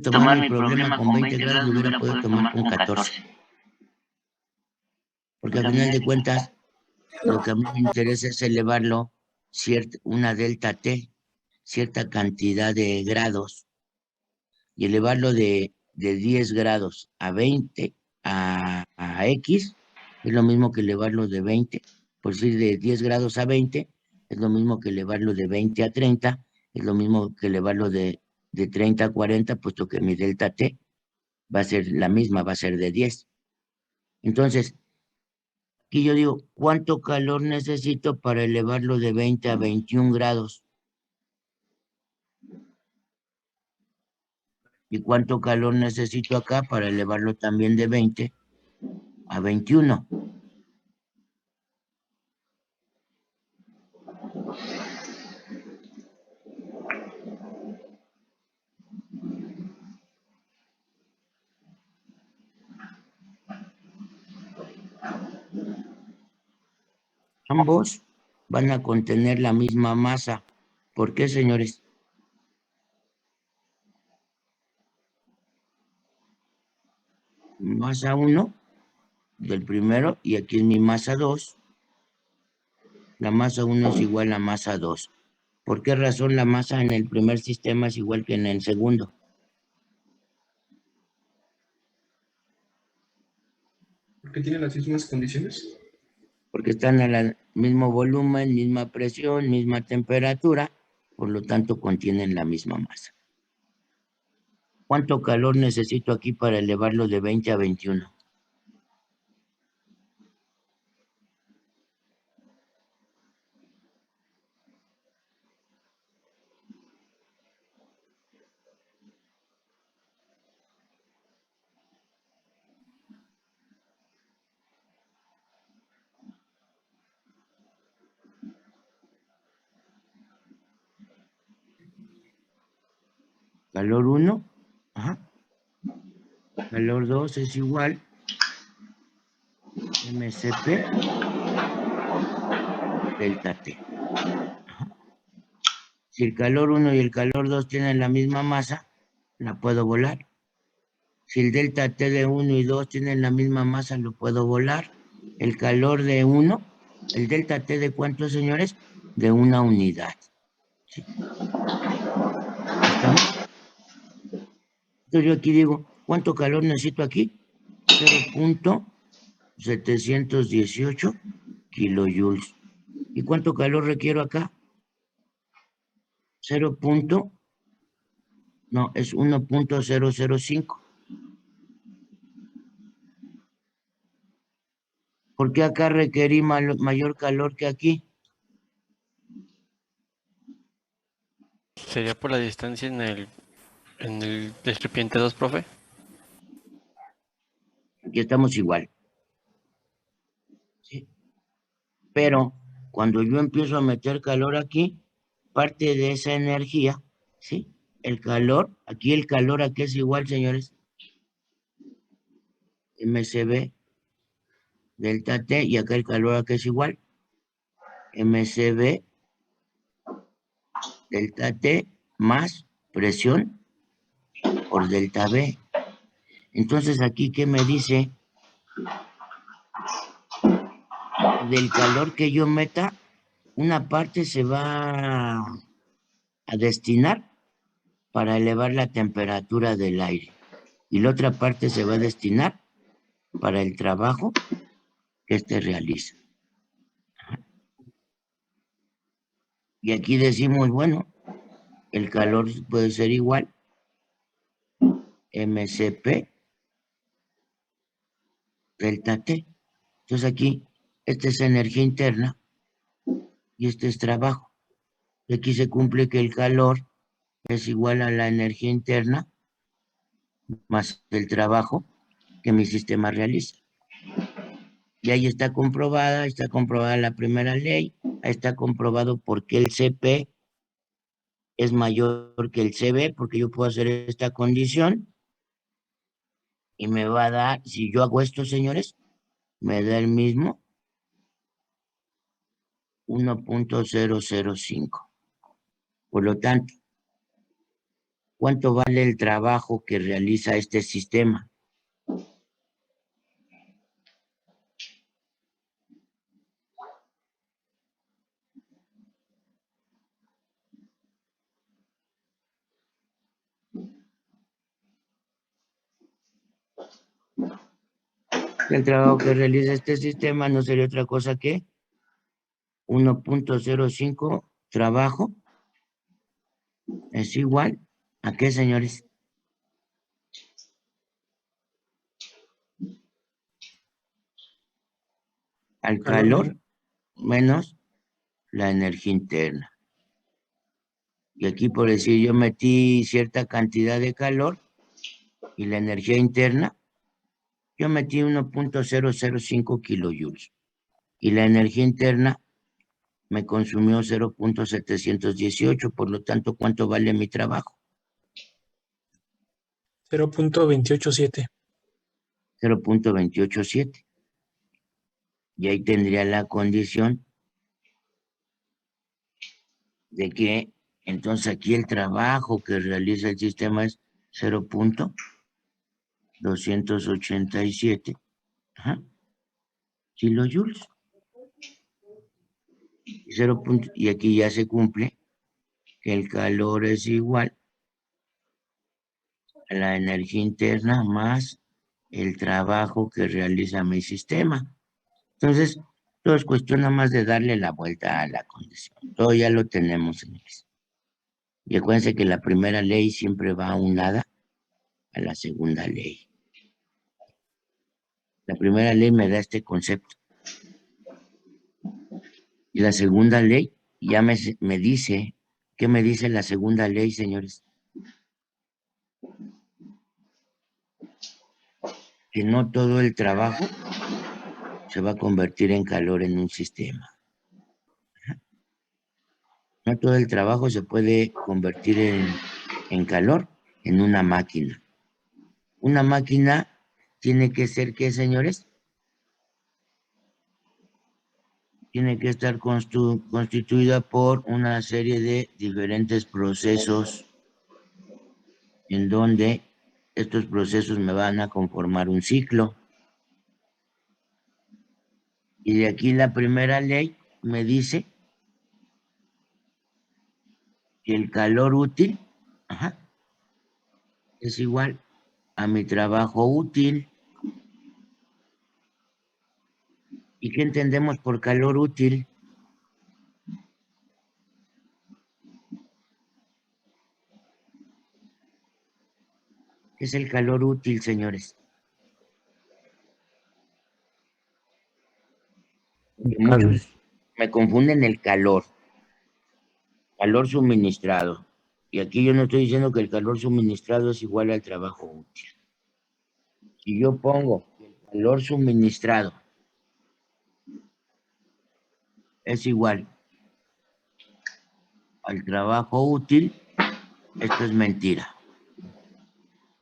tomar mi problema con 20 grados, lo hubiera podido tomar con 14. Porque al final de cuentas, lo que a mí me interesa es elevarlo una delta T, cierta cantidad de grados, y elevarlo de 10 grados a 20 a X, es lo mismo que elevarlo de 20, por decir de 10 grados a 20, es lo mismo que elevarlo de 20 a 30, es lo mismo que elevarlo de 30 a 40, puesto que mi delta T va a ser la misma, va a ser de 10. Entonces, aquí yo digo, ¿cuánto calor necesito para elevarlo de 20 a 21 grados? ¿Y cuánto calor necesito acá para elevarlo también de 20 a 21? Ambos van a contener la misma masa. ¿Por qué, señores? Masa 1 del primero, y aquí es mi masa 2. La masa 1 es igual a masa 2. ¿Por qué razón la masa en el primer sistema es igual que en el segundo? Porque tiene las mismas condiciones. Porque están al mismo volumen, misma presión, misma temperatura, por lo tanto contienen la misma masa. ¿Cuánto calor necesito aquí para elevarlo de 20 a 21? Calor 1, calor 2 es igual MCP delta T. Si el calor 1 y el calor 2 tienen la misma masa, la puedo volar. Si el delta T de 1 y 2 tienen la misma masa, lo puedo volar. El calor de 1, el delta T de ¿cuánto, señores? De 1 unidad. ¿Sí? ¿Estamos? Entonces yo aquí digo, ¿cuánto calor necesito aquí? 0.718 kilojoules. ¿Y cuánto calor requiero acá? 0. No, es 1.005. ¿Por qué acá requerí mayor calor que aquí? ¿Sería por la distancia en el recipiente 2, profe? Aquí estamos igual. ¿Sí? Pero cuando yo empiezo a meter calor aquí, parte de esa energía, ¿sí? El calor, aquí el calor aquí es igual, señores. MCB delta T, y acá el calor aquí es igual. MCB delta T más presión por delta B. Entonces aquí, ¿qué me dice? Del calor que yo meta, una parte se va a destinar para elevar la temperatura del aire, y la otra parte se va a destinar para el trabajo que éste realiza. Y aquí decimos, bueno, el calor puede ser igual, MCP delta T. Entonces aquí, esta es energía interna y este es trabajo. Y aquí se cumple que el calor es igual a la energía interna más el trabajo que mi sistema realiza. Y ahí está comprobada la primera ley, ahí está comprobado por qué el CP es mayor que el CB, porque yo puedo hacer esta condición y me va a dar, si yo hago esto, señores, me da el mismo 1.005. Por lo tanto, ¿cuánto vale el trabajo que realiza este sistema? El trabajo que realiza este sistema no sería otra cosa que 1.05 trabajo es igual ¿a qué, señores? Al calor menos la energía interna. Y aquí por decir, yo metí cierta cantidad de calor y la energía interna, yo metí 1.005 kilojoules. Y la energía interna me consumió 0.718, por lo tanto, ¿cuánto vale mi trabajo? 0.287. 0.287. Y ahí tendría la condición de que entonces aquí el trabajo que realiza el sistema es 0.287 kilojoules. Y aquí ya se cumple que el calor es igual a la energía interna más el trabajo que realiza mi sistema. Entonces, todo es cuestión nada más de darle la vuelta a la condición. Todo ya lo tenemos, señores. Y acuérdense que la primera ley siempre va aunada a la segunda ley. La primera ley me da este concepto. Y la segunda ley ya me dice, ¿qué me dice la segunda ley, señores? Que no todo el trabajo se va a convertir en calor en un sistema. No todo el trabajo se puede convertir en calor en una máquina. Una máquina tiene que ser, ¿qué, señores? Tiene que estar constituida por una serie de diferentes procesos en donde estos procesos me van a conformar un ciclo. Y de aquí la primera ley me dice que el calor útil es igual a mi trabajo útil. ¿Y qué entendemos por calor útil? ¿Qué es el calor útil, señores? Muchos me confunden el calor suministrado. Y aquí yo no estoy diciendo que el calor suministrado es igual al trabajo útil. Si yo pongo el calor suministrado es igual al trabajo útil, esto es mentira.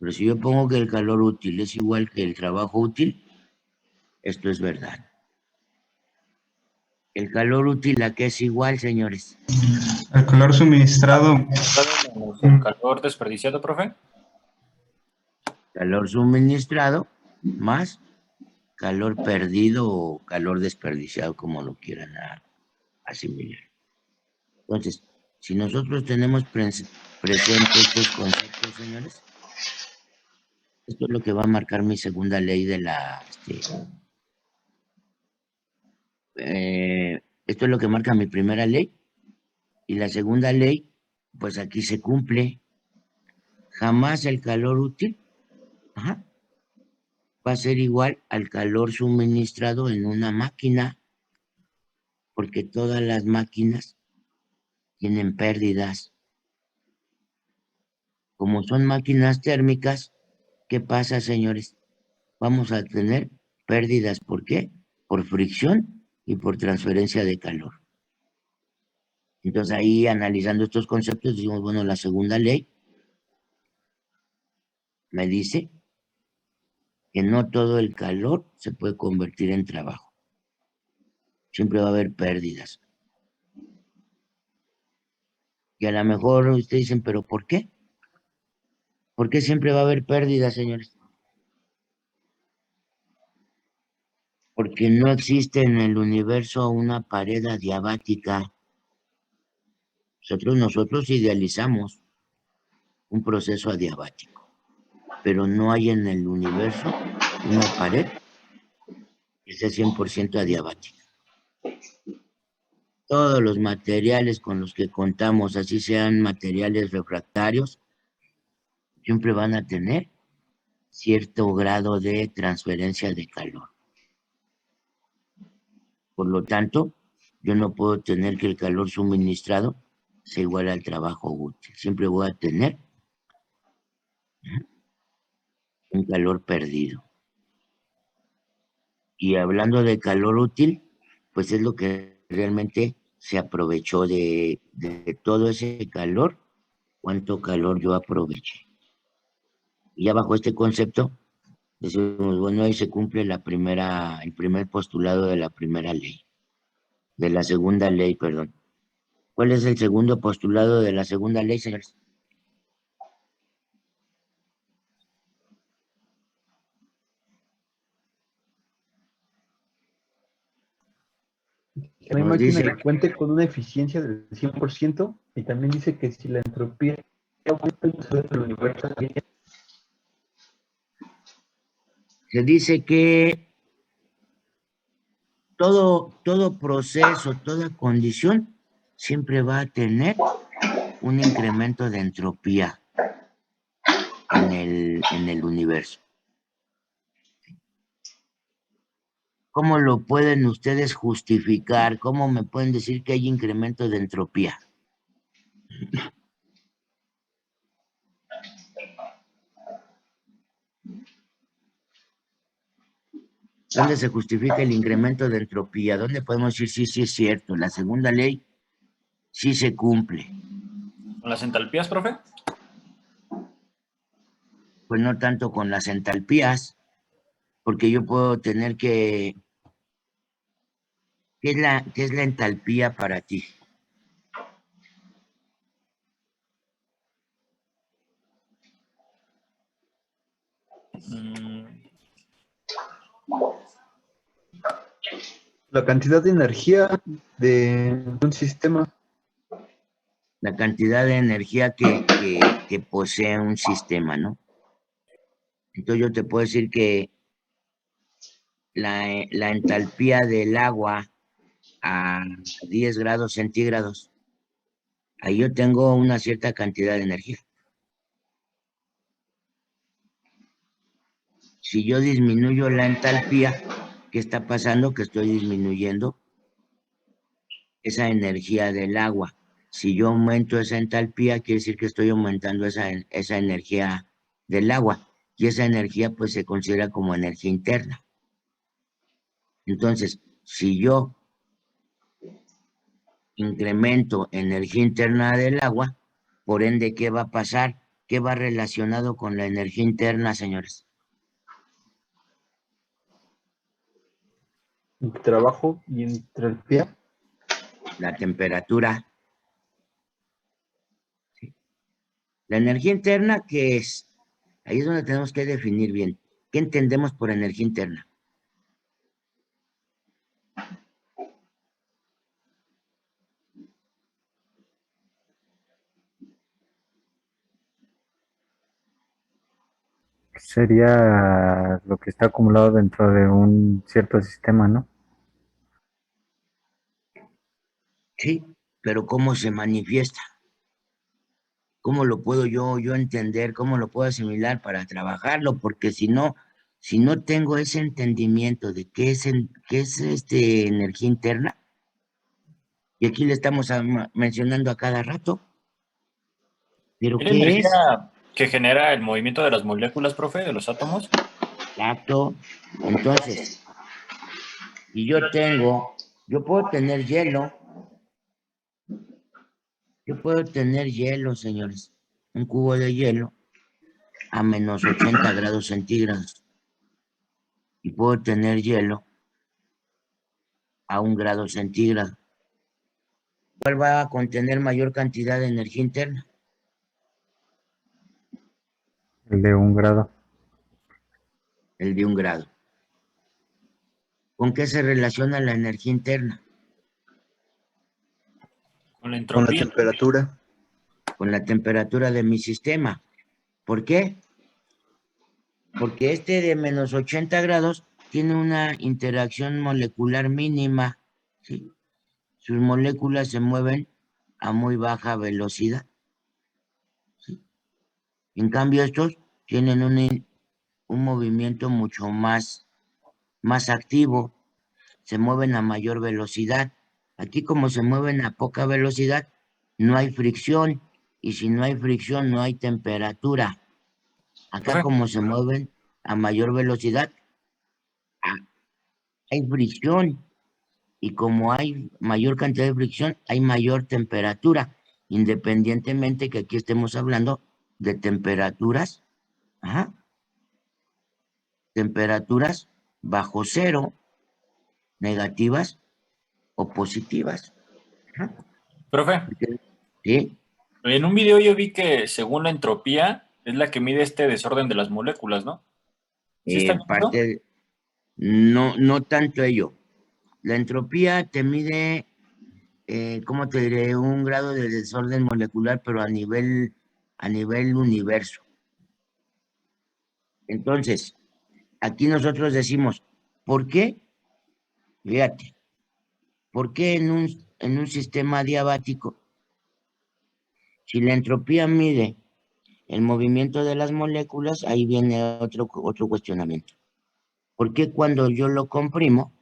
Pero si yo pongo que el calor útil es igual que el trabajo útil, esto es verdad. ¿El calor útil a qué es igual, señores? El calor suministrado. ¿El calor desperdiciado, profe? Calor suministrado más calor perdido o calor desperdiciado, como lo quieran asimilar. Entonces, si nosotros tenemos presentes estos conceptos, señores, esto es lo que va a marcar mi segunda ley de la... esto es lo que marca mi primera ley. Y la segunda ley, pues aquí se cumple. Jamás el calor útil va a ser igual al calor suministrado en una máquina, porque todas las máquinas tienen pérdidas. Como son máquinas térmicas, ¿qué pasa, señores? Vamos a tener pérdidas. ¿Por qué? Por fricción y por transferencia de calor. Entonces ahí, analizando estos conceptos, decimos, bueno, la segunda ley me dice que no todo el calor se puede convertir en trabajo. Siempre va a haber pérdidas. Y a lo mejor ustedes dicen, ¿pero por qué? ¿Por qué siempre va a haber pérdidas, señores? Porque no existe en el universo una pared adiabática. Nosotros idealizamos un proceso adiabático, pero no hay en el universo una pared que sea 100% adiabática. Todos los materiales con los que contamos, así sean materiales refractarios, siempre van a tener cierto grado de transferencia de calor. Por lo tanto, yo no puedo tener que el calor suministrado sea igual al trabajo útil. Siempre voy a tener un calor perdido. Y hablando de calor útil, pues es lo que realmente se aprovechó de todo ese calor, cuánto calor yo aproveché. Y ya bajo este concepto, decimos, bueno, ahí se cumple el primer postulado de la primera ley, de la segunda ley, perdón. ¿Cuál es el segundo postulado de la segunda ley, señores? Que una Nos máquina dice, que cuente con una eficiencia del 100% y también dice que si la entropía aumenta el universo, se dice que todo proceso, toda condición siempre va a tener un incremento de entropía en el universo. ¿Cómo lo pueden ustedes justificar? ¿Cómo me pueden decir que hay incremento de entropía? ¿Dónde se justifica el incremento de entropía? ¿Dónde podemos decir sí, sí es cierto? La segunda ley sí se cumple. ¿Con las entalpías, profe? Pues no tanto con las entalpías, porque yo puedo tener que... qué es la entalpía para ti? la cantidad de energía de un sistema. La cantidad de energía que posee un sistema, ¿no? Entonces yo te puedo decir que la entalpía del agua a 10 grados centígrados, ahí yo tengo una cierta cantidad de energía. Si yo disminuyo la entalpía, ¿qué está pasando? Que estoy disminuyendo esa energía del agua. Si yo aumento esa entalpía, quiere decir que estoy aumentando esa energía del agua. Y esa energía pues se considera como energía interna. Entonces, si yo incremento energía interna del agua, por ende, ¿qué va a pasar? ¿Qué va relacionado con la energía interna, señores? Trabajo y entropía. La temperatura. ¿Sí? La energía interna, ¿qué es? Ahí es donde tenemos que definir bien. ¿Qué entendemos por energía interna? Sería lo que está acumulado dentro de un cierto sistema, ¿no? Sí, pero ¿cómo se manifiesta? ¿Cómo lo puedo yo entender? ¿Cómo lo puedo asimilar para trabajarlo? Porque si no tengo ese entendimiento de qué es energía interna, y aquí le estamos mencionando a cada rato, pero ¿Es la ¿qué energía es? que genera el movimiento de las moléculas, profe, de los átomos? Exacto. Entonces, si yo puedo tener hielo, señores, un cubo de hielo a menos 80 grados centígrados, y puedo tener hielo a 1 grado centígrado. ¿Cuál va a contener mayor cantidad de energía interna? El de 1 grado. El de 1 grado. ¿Con qué se relaciona la energía interna? Con la Con la entropía. temperatura. Con la temperatura de mi sistema. ¿Por qué? Porque este de menos 80 grados tiene una interacción molecular mínima, ¿sí? Sus moléculas se mueven a muy baja velocidad, ¿sí? En cambio, estos tienen un movimiento mucho más activo, se mueven a mayor velocidad. Aquí, como se mueven a poca velocidad, no hay fricción, y si no hay fricción, no hay temperatura. Acá, Profe. como se mueven a mayor velocidad, hay fricción, y como hay mayor cantidad de fricción, hay mayor temperatura, independientemente que aquí estemos hablando de temperaturas, temperaturas bajo cero, negativas o positivas. Profe, ¿Sí? en un video yo vi que según la entropía es la que mide este desorden de las moléculas, ¿no? ¿Sí está bien eso? No tanto ello. La entropía te mide, ¿cómo te diré? Un grado de desorden molecular, pero a nivel universo. Entonces, aquí nosotros decimos, ¿por qué? Fíjate, ¿por qué en un sistema adiabático, si la entropía mide el movimiento de las moléculas, ahí viene otro cuestionamiento? ¿Por qué cuando yo lo comprimo,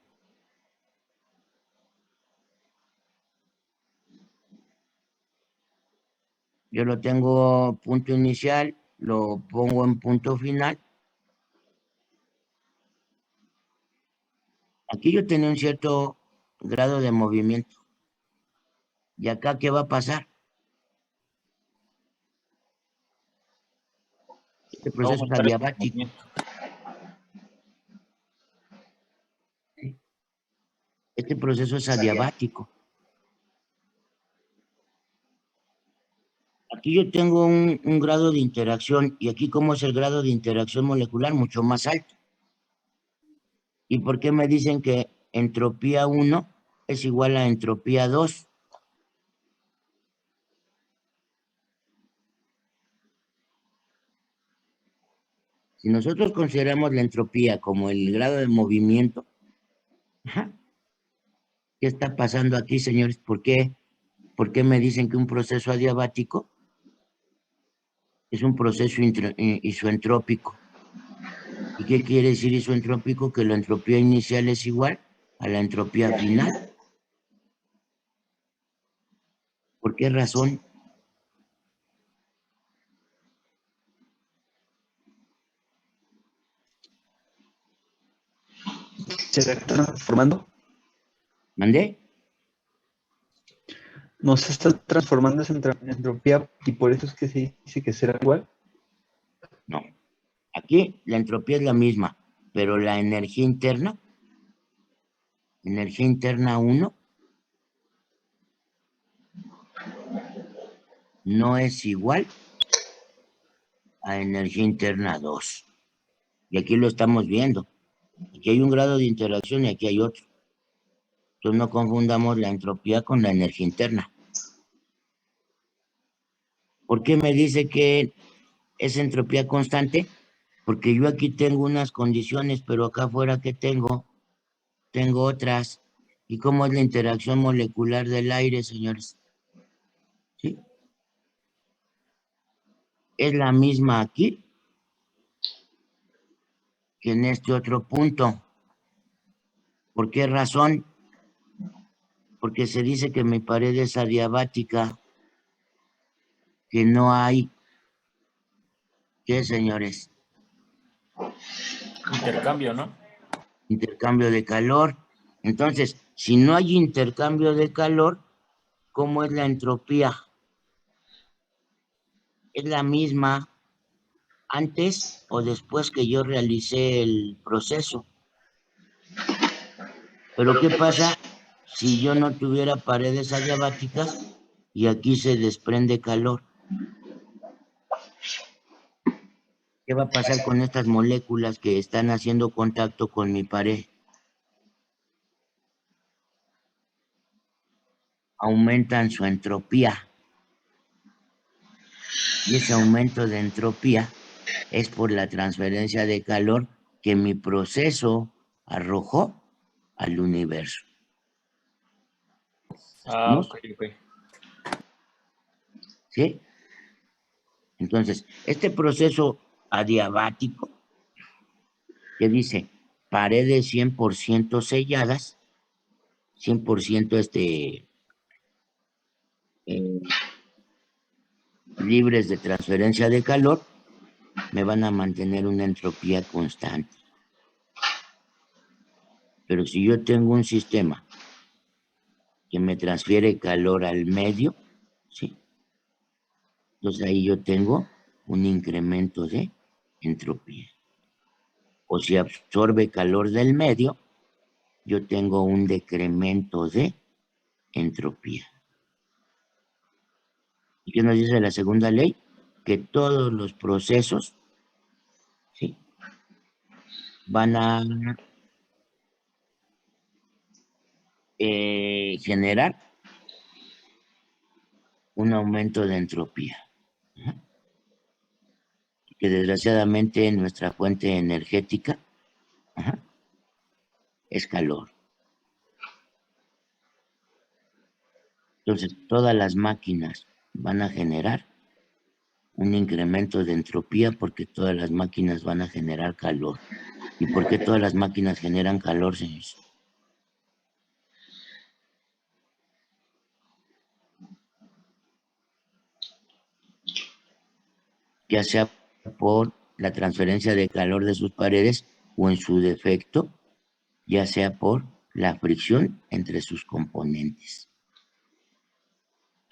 yo lo tengo punto inicial, lo pongo en punto final? Aquí yo tenía un cierto grado de movimiento. ¿Y acá qué va a pasar? Este Va a proceso es aumentar este adiabático. movimiento. Este proceso es adiabático. Aquí yo tengo un grado de interacción, y aquí, ¿cómo es el grado de interacción molecular? Mucho más alto. ¿Y por qué me dicen que entropía 1 es igual a entropía 2? Si nosotros consideramos la entropía como el grado de movimiento, ¿qué está pasando aquí, señores? ¿Por qué me dicen que un proceso adiabático es un proceso isoentrópico? ¿Y qué quiere decir isoentrópico? Que la entropía inicial es igual a la entropía final. ¿Por qué razón? ¿Se está transformando? ¿Mandé? ¿No se está transformando esa entropía y por eso es que se dice que será igual? No. Aquí la entropía es la misma, pero la energía interna 1, no es igual a energía interna 2. Y aquí lo estamos viendo. Aquí hay un grado de interacción y aquí hay otro. Entonces no confundamos la entropía con la energía interna. ¿Por qué me dice que es entropía constante? Porque yo aquí tengo unas condiciones, pero acá afuera, ¿qué tengo? Tengo otras. ¿Y cómo es la interacción molecular del aire, señores? ¿Sí? Es la misma aquí que en este otro punto. ¿Por qué razón? Porque se dice que mi pared es adiabática, que no hay, ¿qué, señores? Intercambio, ¿no? Intercambio de calor. Entonces, si no hay intercambio de calor, ¿cómo es la entropía? ¿Es la misma antes o después que yo realicé el proceso? Pero ¿qué pasa si yo no tuviera paredes adiabáticas y aquí se desprende calor? ¿Qué va a pasar con estas moléculas que están haciendo contacto con mi pared? Aumentan su entropía. Y ese aumento de entropía es por la transferencia de calor que mi proceso arrojó al universo. Ah, ¿Estamos? ok. ¿Sí? Entonces, este proceso adiabático que dice paredes 100% selladas, 100% libres de transferencia de calor, me van a mantener una entropía constante. Pero si yo tengo un sistema que me transfiere calor al medio, ¿sí? Entonces ahí yo tengo un incremento de entropía. O si absorbe calor del medio, yo tengo un decremento de entropía. ¿Y qué nos dice la segunda ley? Que todos los procesos, ¿sí?, van a generar un aumento de entropía. Que desgraciadamente nuestra fuente energética es calor. Entonces, todas las máquinas van a generar un incremento de entropía porque todas las máquinas van a generar calor. ¿Y por qué todas las máquinas generan calor, señores? Ya sea por la transferencia de calor de sus paredes o en su defecto, ya sea por la fricción entre sus componentes.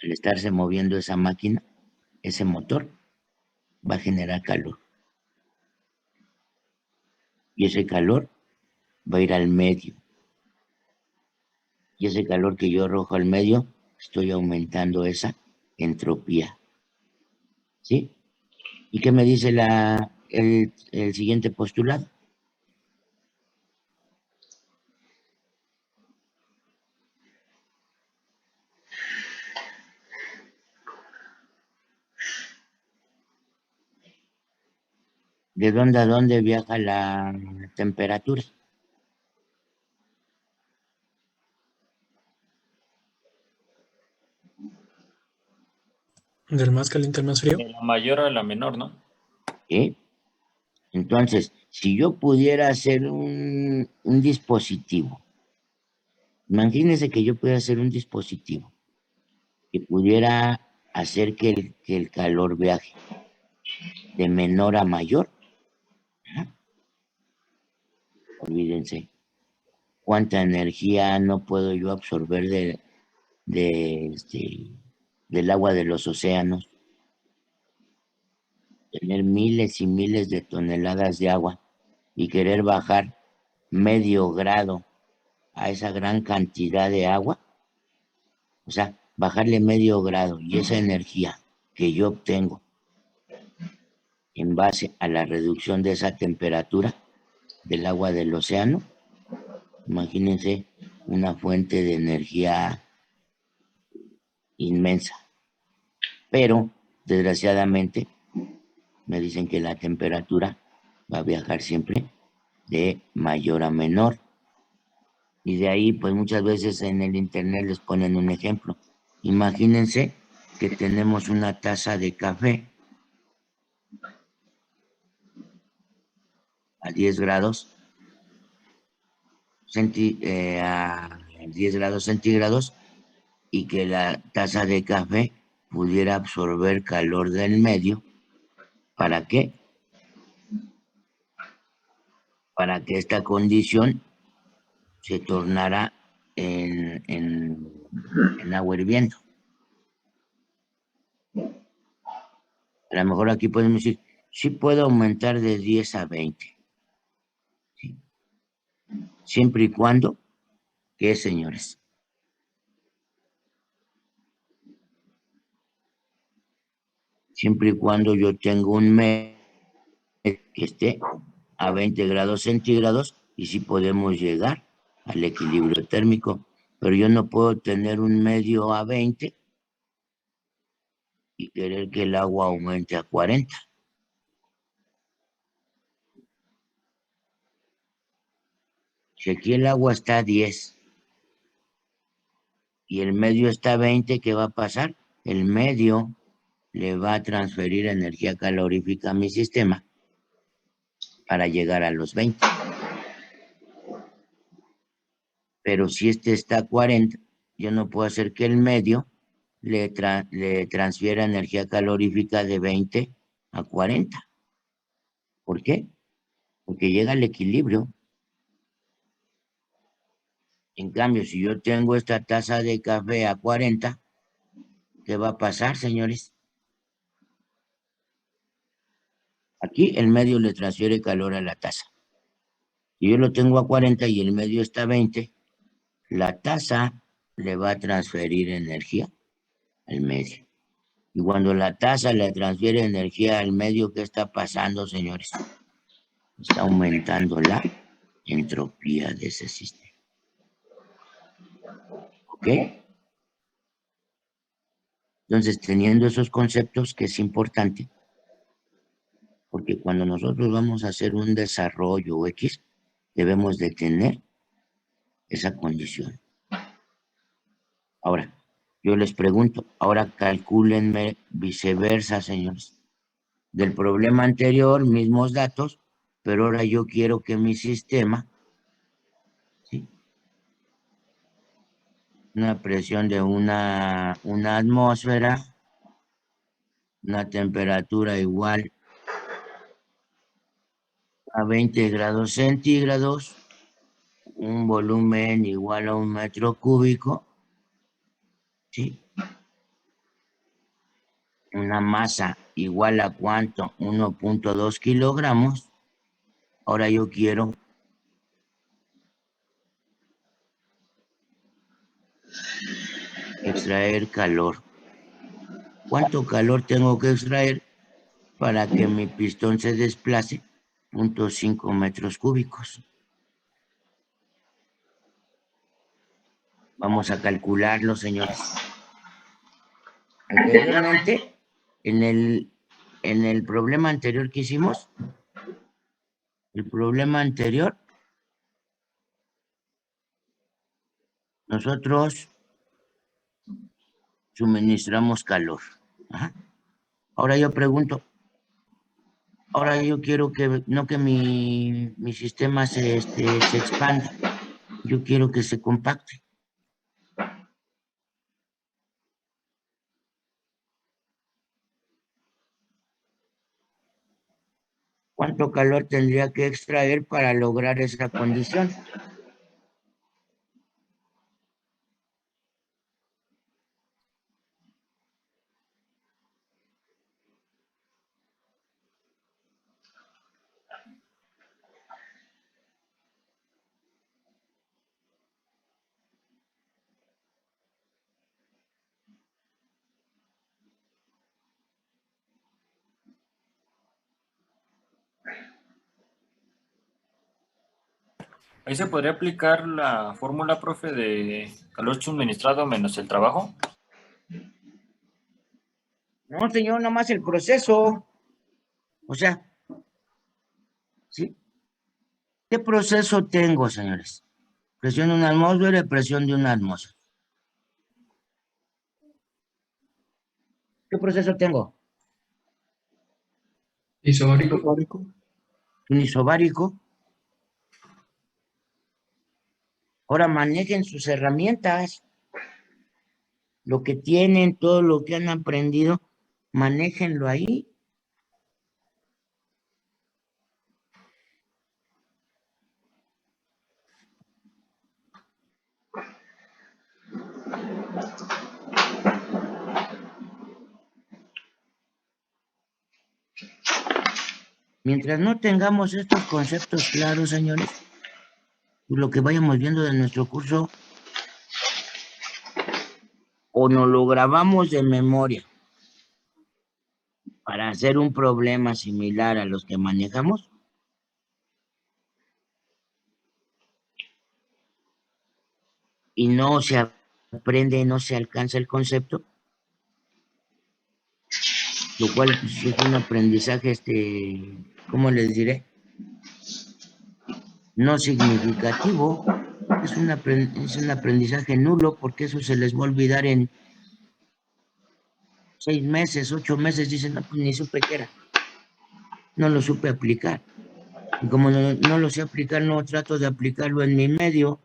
Al estarse moviendo esa máquina, ese motor va a generar calor. Y ese calor va a ir al medio. Y ese calor que yo arrojo al medio, estoy aumentando esa entropía. ¿Sí? ¿Y qué me dice el siguiente postulado? ¿De dónde a dónde viaja la temperatura? Del más caliente al más frío. De la mayor a la menor, ¿no? ¿Sí? Entonces, si yo pudiera hacer un dispositivo, imagínense que yo pudiera hacer un dispositivo que pudiera hacer que el calor viaje de menor a mayor, olvídense, cuánta energía no puedo yo absorber del agua de los océanos, tener miles y miles de toneladas de agua y querer bajar medio grado a esa gran cantidad de agua, o sea, bajarle medio grado y esa energía que yo obtengo en base a la reducción de esa temperatura del agua del océano, imagínense una fuente de energía inmensa. Pero, desgraciadamente, me dicen que la temperatura va a viajar siempre de mayor a menor. Y de ahí, pues muchas veces en el internet les ponen un ejemplo. Imagínense que tenemos una taza de café a 10 grados, a 10 grados centígrados y que la taza de café pudiera absorber calor del medio. ¿Para qué? Para que esta condición se tornara en agua hirviendo. A lo mejor aquí podemos decir, sí puedo aumentar de 10 a 20. ¿Sí? Siempre y cuando, ¿qué, señores? Siempre y cuando yo tengo un medio que esté a 20 grados centígrados y sí podemos llegar al equilibrio térmico, pero yo no puedo tener un medio a 20 y querer que el agua aumente a 40. Si aquí el agua está a 10 y el medio está a 20, ¿qué va a pasar? El medio le va a transferir energía calorífica a mi sistema para llegar a los 20. Pero si este está a 40, yo no puedo hacer que el medio le transfiera energía calorífica de 20 a 40. ¿Por qué? Porque llega al equilibrio. En cambio, si yo tengo esta taza de café a 40, ¿qué va a pasar, señores? Aquí el medio le transfiere calor a la taza. Si yo lo tengo a 40 y el medio está a 20, la taza le va a transferir energía al medio. Y cuando la taza le transfiere energía al medio, ¿qué está pasando, señores? Está aumentando la entropía de ese sistema. ¿Ok? Entonces, teniendo esos conceptos, que es importante, porque cuando nosotros vamos a hacer un desarrollo X, debemos de tener esa condición. Ahora, yo les pregunto, ahora calcúlenme viceversa, señores. Del problema anterior, mismos datos, pero ahora yo quiero que mi sistema, ¿sí?, una presión de una atmósfera, una temperatura igual a 20 grados centígrados, un volumen igual a 1 metro cúbico, ¿sí?, una masa igual a ¿cuánto? 1.2 kilogramos. Ahora yo quiero extraer calor. ¿Cuánto calor tengo que extraer para que mi pistón se desplace 0.5 metros cúbicos? Vamos a calcularlo, señores. Anteriormente, en el problema anterior que hicimos, nosotros suministramos calor. Ajá. Ahora yo pregunto, ahora yo quiero que, no que mi sistema se expanda, yo quiero que se compacte. ¿Cuánto calor tendría que extraer para lograr esa condición? Ahí se podría aplicar la fórmula, profe, de calor suministrado menos el trabajo. No, señor, nomás el proceso. O sea, ¿sí? ¿Qué proceso tengo, señores? Presión de una atmósfera y presión de una atmósfera. ¿Qué proceso tengo? Isobárico. Un isobárico. Ahora manejen sus herramientas. Lo que tienen, todo lo que han aprendido, manéjenlo ahí. Mientras no tengamos estos conceptos claros, señores, lo que vayamos viendo de nuestro curso, o nos lo grabamos de memoria para hacer un problema similar a los que manejamos, y no se aprende, no se alcanza el concepto, lo cual pues, es un aprendizaje, ¿cómo les diré? No significativo, es un aprendizaje nulo, porque eso se les va a olvidar en 6 meses, 8 meses, dicen, no, pues ni supe qué era, no lo supe aplicar. Y como no lo sé aplicar, no trato de aplicarlo en mi medio.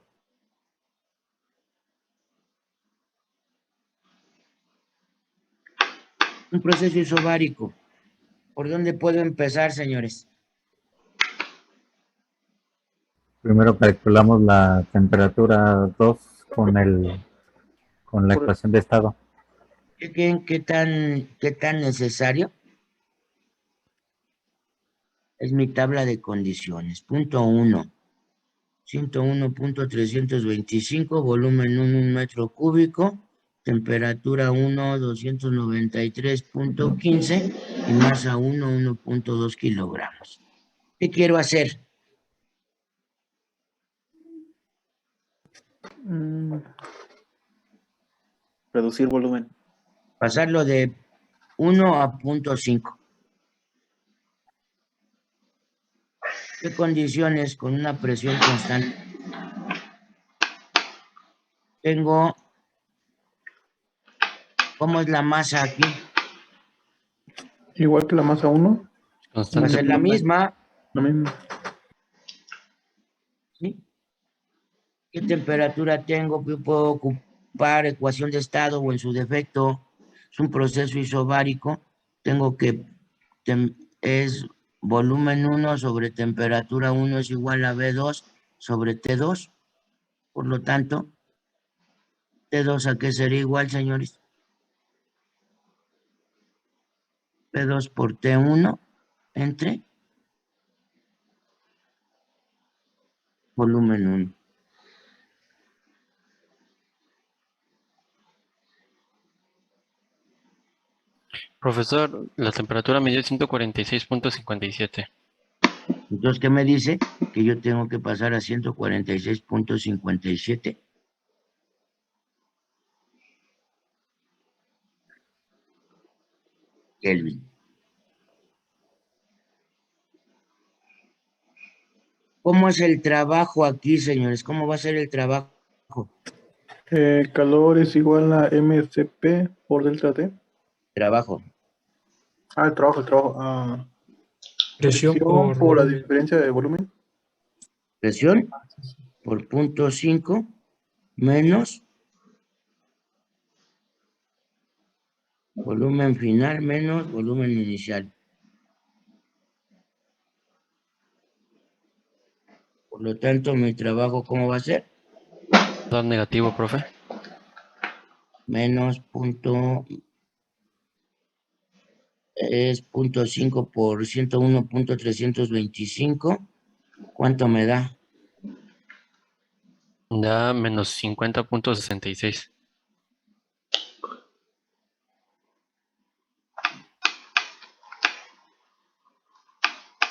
Un proceso isobárico. ¿Por dónde puedo empezar, señores? Primero calculamos la temperatura 2 con la ecuación de estado. ¿Qué tan necesario es mi tabla de condiciones? Punto 1. 101.325, volumen 1 metro cúbico, temperatura 1, 293.15 y masa 1, 1.2 kilogramos. ¿Qué quiero hacer? Reducir volumen. Pasarlo de 1 a 0.5. ¿Qué condiciones con una presión constante? Tengo, ¿cómo es la masa aquí? Igual que la masa 1. Va a ser la misma. Lo mismo. ¿Sí? ¿Qué temperatura tengo? Yo puedo ocupar ecuación de estado o en su defecto. Es un proceso isobárico. Tengo que, es volumen 1 sobre temperatura 1 es igual a B2 sobre T2. Por lo tanto, T2 ¿a qué sería igual, señores? P2 por T1 entre volumen 1. Profesor, la temperatura me dio 146.57. Entonces, ¿qué me dice? Que yo tengo que pasar a 146.57 Kelvin. ¿Cómo es el trabajo aquí, señores? ¿Cómo va a ser el trabajo? Calor es igual a mCp por delta T. Trabajo. El trabajo. Presión Presión por por la volumen. diferencia de volumen. Presión por 0.5 menos volumen final menos volumen inicial. Por lo tanto, mi trabajo, ¿cómo va a ser? ¿Dar negativo, profe? Menos es 0.5 por 101.325. ¿Cuánto me da? Da menos 50.66.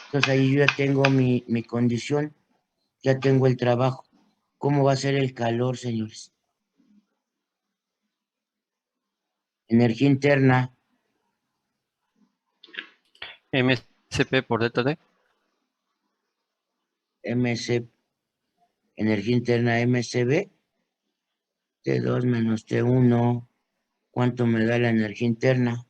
Entonces ahí yo ya tengo mi condición, ya tengo el trabajo. ¿Cómo va a ser el calor, señores? Energía interna, MSP por delta T. MC, energía interna MCB, T2 menos T1. ¿Cuánto me da la energía interna?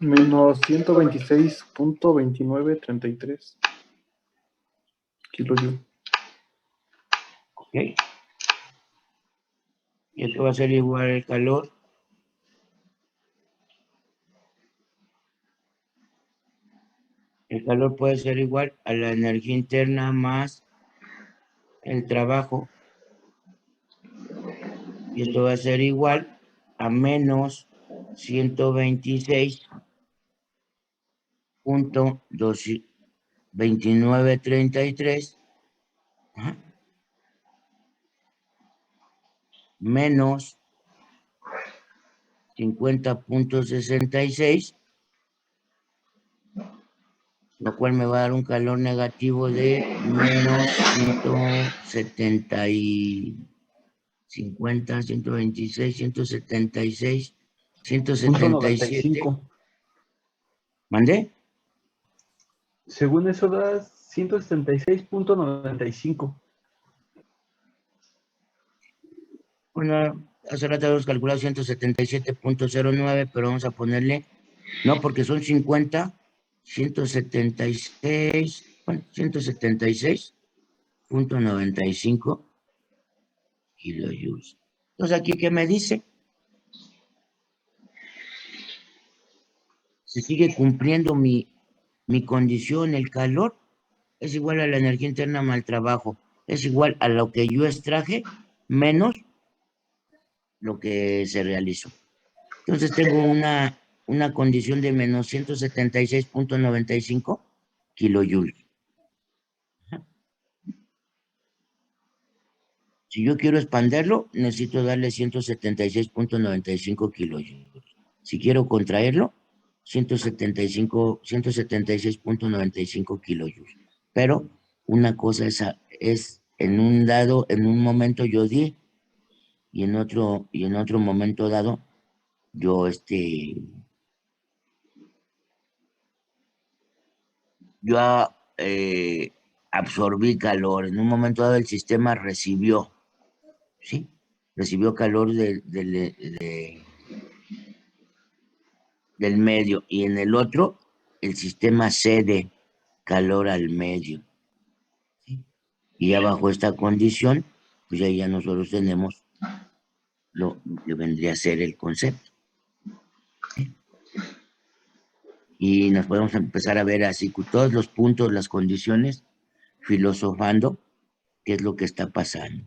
Menos 126.2933 kilojoule. Ok. Y esto va a ser igual el calor. El calor puede ser igual a la energía interna más el trabajo. Y esto va a ser igual a menos 126.2933 menos 50.66, lo cual me va a dar un calor negativo de menos 170 y 50, 126, 176, 177. ¿Mandé? Según eso da 176.95. Bueno, hace rato habíamos calculado 177.09, pero vamos a ponerle, no, porque son 50, 176, bueno, 176.95 kilojoules. Entonces, ¿aquí qué me dice? Se sigue cumpliendo mi condición, el calor es igual a la energía interna más el trabajo, es igual a lo que yo extraje menos lo que se realizó. Entonces tengo una condición de menos 176.95 kilojoules. Si yo quiero expanderlo, necesito darle 176.95 kilojoules. Si quiero contraerlo, 176.95 kilojoules. Pero una cosa es en un momento yo di, y en otro momento dado, yo absorbí calor. En un momento dado el sistema recibió, ¿sí? Recibió calor del medio, y en el otro el sistema cede calor al medio, ¿sí? Y ya bajo esta condición, pues ya nosotros tenemos lo que vendría a ser el concepto, ¿sí? Y nos podemos empezar a ver así con todos los puntos, las condiciones, filosofando qué es lo que está pasando.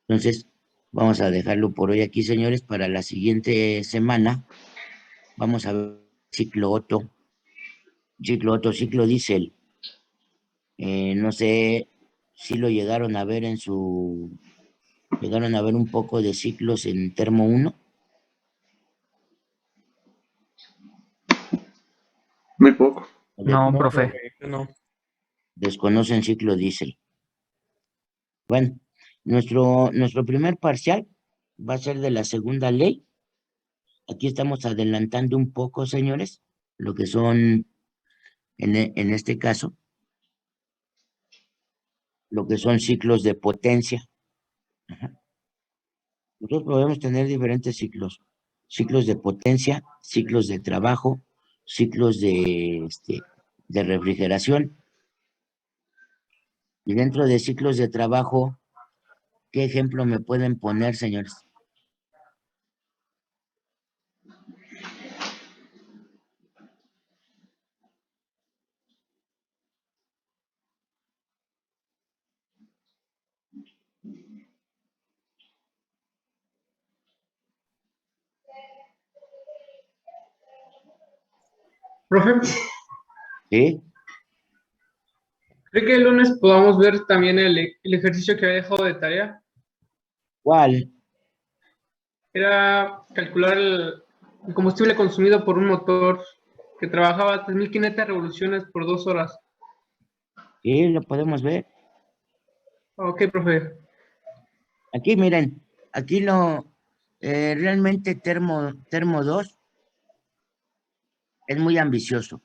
Entonces, vamos a dejarlo por hoy aquí, señores. Para la siguiente semana vamos a ver ciclo Otto, ciclo diésel. No sé si lo llegaron a ver llegaron a ver un poco de ciclos en Termo 1. Muy poco. No, profe. No. Desconocen ciclo diésel. Bueno, nuestro primer parcial va a ser de la segunda ley. Aquí estamos adelantando un poco, señores, lo que son, en este caso, lo que son ciclos de potencia. Ajá. Nosotros podemos tener diferentes ciclos. Ciclos de potencia, ciclos de trabajo, ciclos de refrigeración. Y dentro de ciclos de trabajo, ¿qué ejemplo me pueden poner, señores? Profe, ¿Sí? ¿cree que el lunes podamos ver también el ejercicio que había dejado de tarea? ¿Cuál? Era calcular el combustible consumido por un motor que trabajaba 3.500 revoluciones por 2 horas. Sí, lo podemos ver. Ok, profe. Aquí, miren, aquí realmente Termo 2 es muy ambicioso.